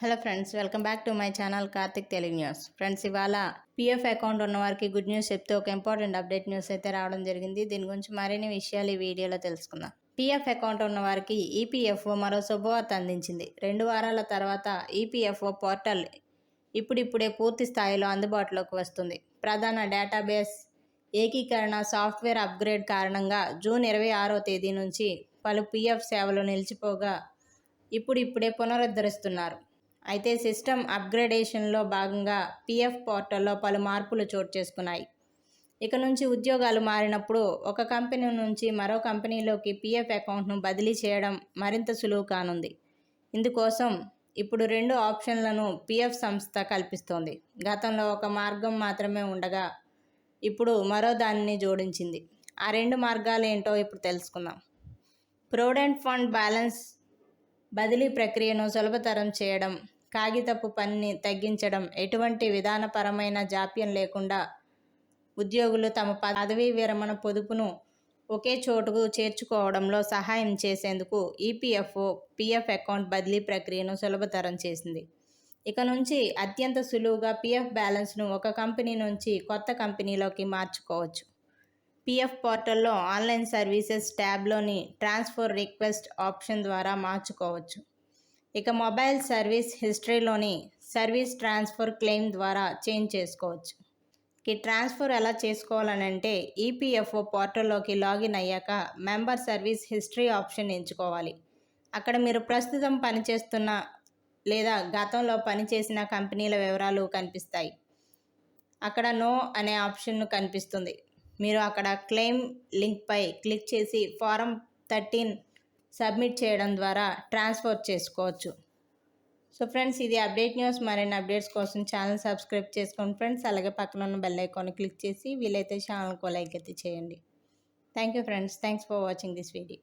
Hello friends, welcome back to my channel Karthik Telugu news. Friends, ఇవాళ PF account ఉన్న వారికి good news చెప్తే ఒక ఇంపార్టెంట్ అప్డేట్ న్యూస్ అయితే రావడం జరిగింది. దీని గురించి మరిన్ని విషయాలు ఈ వీడియోలో తెలుసుకుందాం. పీఎఫ్ అకౌంట్ ఉన్న వారికి ఈపీఎఫ్ఓ మరో శుభవార్త అందించింది. 2 వారాల తర్వాత ఈపీఎఫ్ఓ పోర్టల్ ఇప్పుడిప్పుడే పూర్తి స్థాయిలో అందుబాటులోకి వస్తుంది. ప్రధాన డేటాబేస్ ఏకీకరణ సాఫ్ట్వేర్ అప్గ్రేడ్ కారణంగా జూన్ 26వ తేదీ నుంచి పలు పీఎఫ్ సేవలు నిలిచిపోగా ఇప్పుడిప్పుడే పునరుద్ధరిస్తున్నారు. అయితే సిస్టమ్ అప్గ్రేడేషన్లో భాగంగా పీఎఫ్ పోర్టల్లో పలు మార్పులు చోటు చేసుకున్నాయి. ఇక నుంచి ఉద్యోగాలు మారినప్పుడు ఒక కంపెనీ నుంచి మరో కంపెనీలోకి పీఎఫ్ అకౌంట్ను బదిలీ చేయడం మరింత సులువు కానుంది. ఇందుకోసం ఇప్పుడు 2 ఆప్షన్లను పీఎఫ్ సంస్థ కల్పిస్తోంది. గతంలో ఒక మార్గం మాత్రమే ఉండగా ఇప్పుడు మరో దానిని జోడించింది. ఆ 2 మార్గాలు ఏంటో ఇప్పుడు తెలుసుకుందాం. ప్రొవిడెంట్ ఫండ్ బ్యాలెన్స్ బదిలీ ప్రక్రియను సులభతరం చేయడం, కాగితపు పనిని తగ్గించడం, ఎటువంటి విధానపరమైన జాప్యం లేకుండా ఉద్యోగులు తమ పదవీ విరమణ పొదుపును ఒకే చోటుకు చేర్చుకోవడంలో సహాయం చేసేందుకు ఈపీఎఫ్ఓ పీఎఫ్ అకౌంట్ బదిలీ ప్రక్రియను సులభతరం చేసింది. ఇక నుంచి అత్యంత సులువుగా పీఎఫ్ బ్యాలెన్స్ను ఒక కంపెనీ నుంచి కొత్త కంపెనీలోకి మార్చుకోవచ్చు. పీఎఫ్ పోర్టల్లో ఆన్లైన్ సర్వీసెస్ ట్యాబ్లోని ట్రాన్స్ఫర్ రిక్వెస్ట్ ఆప్షన్ ద్వారా మార్చుకోవచ్చు. ఇక మొబైల్ సర్వీస్ హిస్టరీలోని సర్వీస్ ట్రాన్స్ఫర్ క్లెయిమ్ ద్వారా చేంజ్ చేసుకోవచ్చు. ఈ ట్రాన్స్ఫర్ ఎలా చేసుకోవాలనంటే ఈపీఎఫ్ఓ పోర్టల్లోకి లాగిన్ అయ్యాక మెంబర్ సర్వీస్ హిస్టరీ ఆప్షన్ ఎంచుకోవాలి. అక్కడ మీరు ప్రస్తుతం పనిచేస్తున్న లేదా గతంలో పనిచేసిన కంపెనీల వివరాలు కనిపిస్తాయి. అక్కడ నో అనే ఆప్షన్ కనిపిస్తుంది. మీరు అక్కడ క్లెయిమ్ లింక్పై క్లిక్ చేసి ఫారం 13 సబ్మిట్ చేయడం ద్వారా ట్రాన్స్ఫర్ చేసుకోవచ్చు. సో ఫ్రెండ్స్, ఇది అప్డేట్ న్యూస్. మరిన్ని అప్డేట్స్ కోసం ఛానల్ సబ్స్క్రైబ్ చేసుకోండి ఫ్రెండ్స్. అలాగే పక్కన ఉన్న బెల్ ఐకాన్ క్లిక్ చేసి వీలైతే ఛానల్కు లైక్ అయితే చేయండి. Thank you friends. Thanks for watching this video.